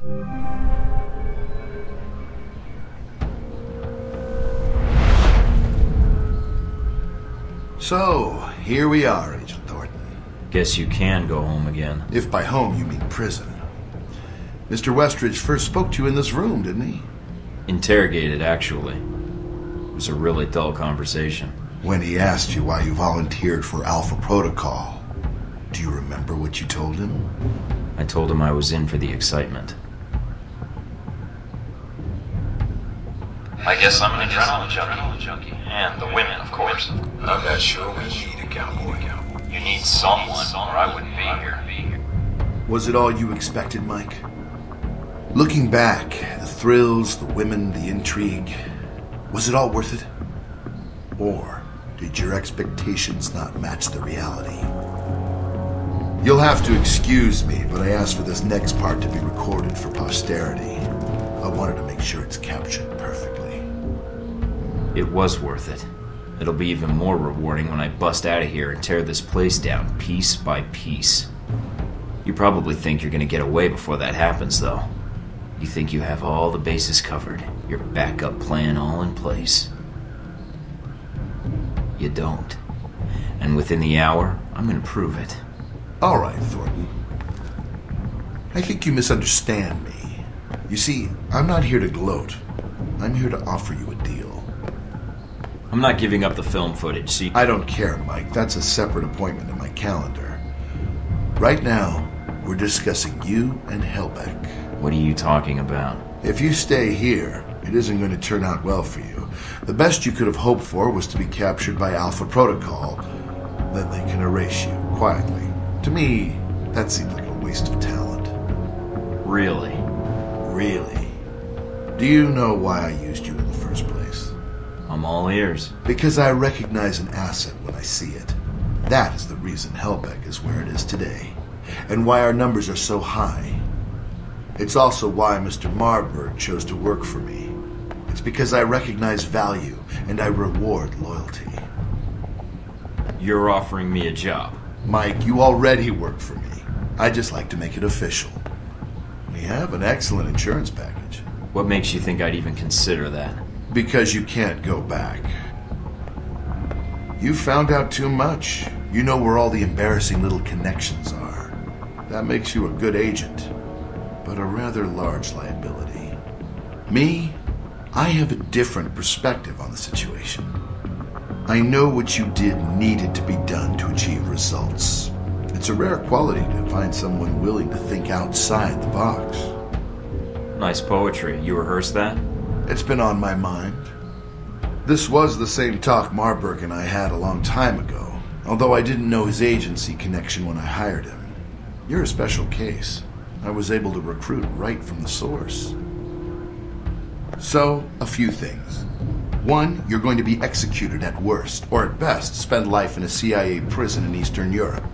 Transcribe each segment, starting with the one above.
So, here we are, Agent Thornton. Guess you can go home again. If by home you mean prison. Mr. Westridge first spoke to you in this room, didn't he? Interrogated, actually. It was a really dull conversation. When he asked you why you volunteered for Alpha Protocol, do you remember what you told him? I told him I was in for the excitement. I guess I'm an adrenaline junkie. And the women, of course. I'm not sure we need a cowboy. You need someone, or I wouldn't be here. Was it all you expected, Mike? Looking back, the thrills, the women, the intrigue, was it all worth it? Or did your expectations not match the reality? You'll have to excuse me, but I asked for this next part to be recorded for posterity. I wanted to make sure it's captured perfectly. It was worth it. It'll be even more rewarding when I bust out of here and tear this place down piece by piece. You probably think you're gonna get away before that happens, though. You think you have all the bases covered, your backup plan all in place. You don't. And within the hour, I'm gonna prove it. All right, Thornton. I think you misunderstand me. You see, I'm not here to gloat. I'm here to offer you a deal. I'm not giving up the film footage, see? I don't care, Mike. That's a separate appointment in my calendar. Right now, we're discussing you and Helbeck. What are you talking about? If you stay here, it isn't going to turn out well for you. The best you could have hoped for was to be captured by Alpha Protocol. Then they can erase you, quietly. To me, that seems like a waste of talent. Really? Really? Do you know why I used you in the first place? I'm all ears. Because I recognize an asset when I see it. That is the reason Helbeck is where it is today, and why our numbers are so high. It's also why Mr. Marburg chose to work for me. It's because I recognize value, and I reward loyalty. You're offering me a job. Mike, you already work for me. I just like to make it official. We have an excellent insurance package. What makes you think I'd even consider that? Because you can't go back. You found out too much. You know where all the embarrassing little connections are. That makes you a good agent, but a rather large liability. Me, I have a different perspective on the situation. I know what you did needed to be done to achieve results. It's a rare quality to find someone willing to think outside the box. Nice poetry. You rehearsed that? It's been on my mind. This was the same talk Marburg and I had a long time ago, although I didn't know his agency connection when I hired him. You're a special case. I was able to recruit right from the source. So, a few things. One, you're going to be executed at worst, or at best, spend life in a CIA prison in Eastern Europe.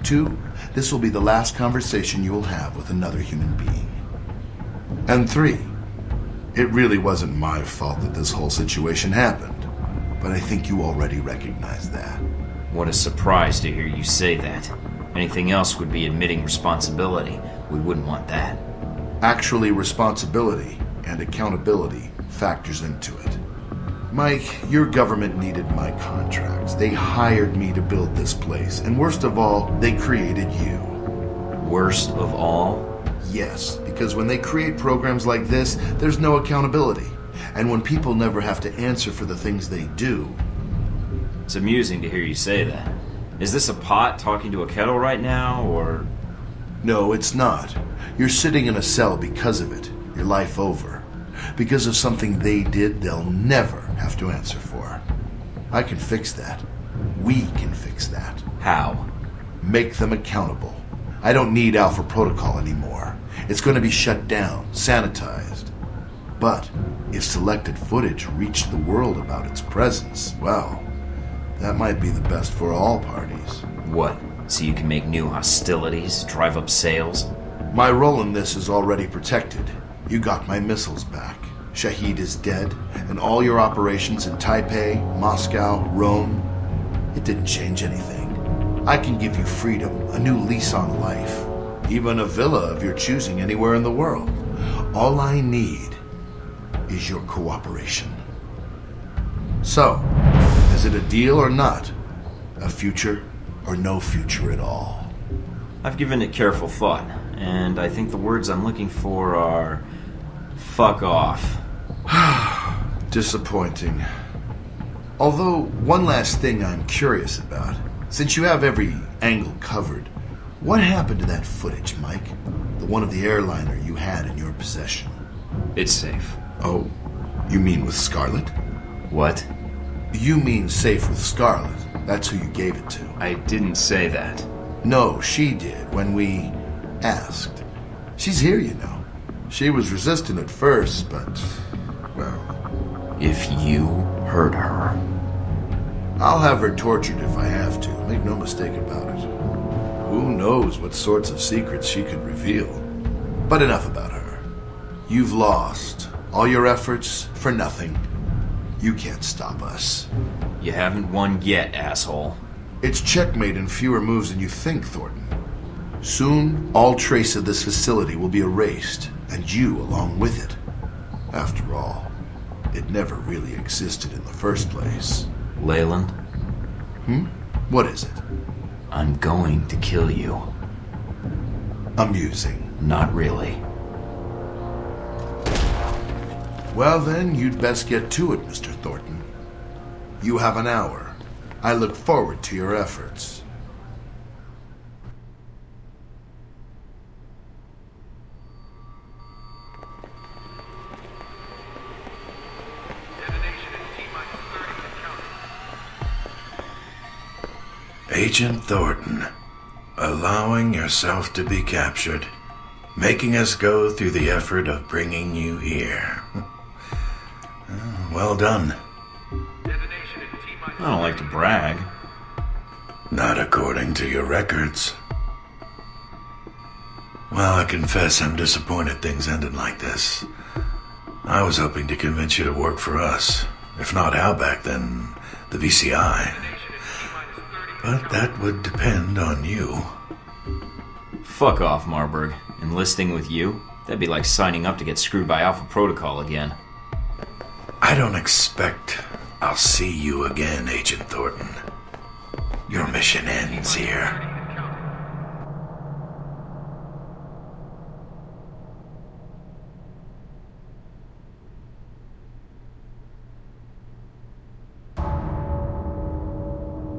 Two, this will be the last conversation you will have with another human being. And three, it really wasn't my fault that this whole situation happened, but I think you already recognize that. What a surprise to hear you say that. Anything else would be admitting responsibility. We wouldn't want that. Actually, responsibility and accountability factors into it. Mike, your government needed my contracts. They hired me to build this place, and worst of all, they created you. Worst of all? Yes, because when they create programs like this, there's no accountability. And when people never have to answer for the things they do... It's amusing to hear you say that. Is this a pot talking to a kettle right now, or...? No, it's not. You're sitting in a cell because of it. Your life over. Because of something they did they'll never have to answer for. I can fix that. We can fix that. How? Make them accountable. I don't need Alpha Protocol anymore. It's going to be shut down, sanitized. But if selected footage reached the world about its presence, well, that might be the best for all parties. What? So you can make new hostilities, drive up sales? My role in this is already protected. You got my missiles back. Shahid is dead, and all your operations in Taipei, Moscow, Rome, it didn't change anything. I can give you freedom, a new lease on life, even a villa of your choosing anywhere in the world. All I need is your cooperation. So, is it a deal or not? A future or no future at all? I've given it careful thought, and I think the words I'm looking for are... fuck off. Disappointing. Although, one last thing I'm curious about. Since you have every angle covered, what happened to that footage, Mike? The one of the airliner you had in your possession. It's safe. Oh, you mean with Scarlet? What? You mean safe with Scarlet. That's who you gave it to. I didn't say that. No, she did when we asked. She's here, you know. She was resistant at first, but, well... If you hurt her... I'll have her tortured if I have to. Make no mistake about it. Who knows what sorts of secrets she could reveal. But enough about her. You've lost. All your efforts for nothing. You can't stop us. You haven't won yet, asshole. It's checkmate in fewer moves than you think, Thornton. Soon, all trace of this facility will be erased, and you along with it. After all, it never really existed in the first place. Leyland? What is it? I'm going to kill you. Amusing. Not really. Well then, you'd best get to it, Mr. Thornton. You have an hour. I look forward to your efforts. Agent Thornton, allowing yourself to be captured, making us go through the effort of bringing you here. Well done. I don't like to brag. Not according to your records. Well, I confess I'm disappointed things ended like this. I was hoping to convince you to work for us. If not Outback, then the VCI. But that would depend on you. Fuck off, Marburg. Enlisting with you? That'd be like signing up to get screwed by Alpha Protocol again. I don't expect I'll see you again, Agent Thornton. Your mission ends here.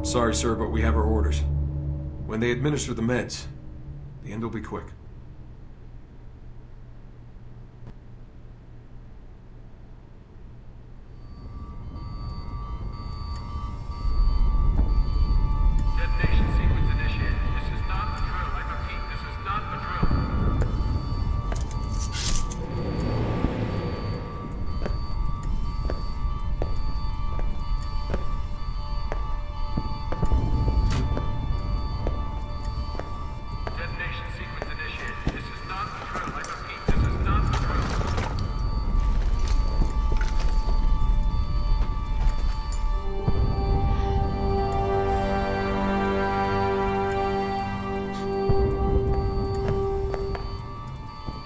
Sorry, sir, but we have our orders. When they administer the meds, the end will be quick. Detonation sequence initiated. This is not a drill. I repeat, this is not a drill. Detonation sequence initiated. This is not a drill. I repeat, this is not a drill.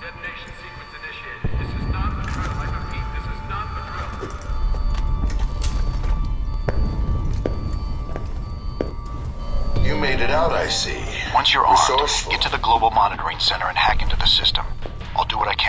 Detonation sequence initiated. This is not a drill. I repeat, this is not a drill. You made it out, I see. Once you're armed, Resourceful. get to the Global Monitoring Center and hack into the system. I'll do what I can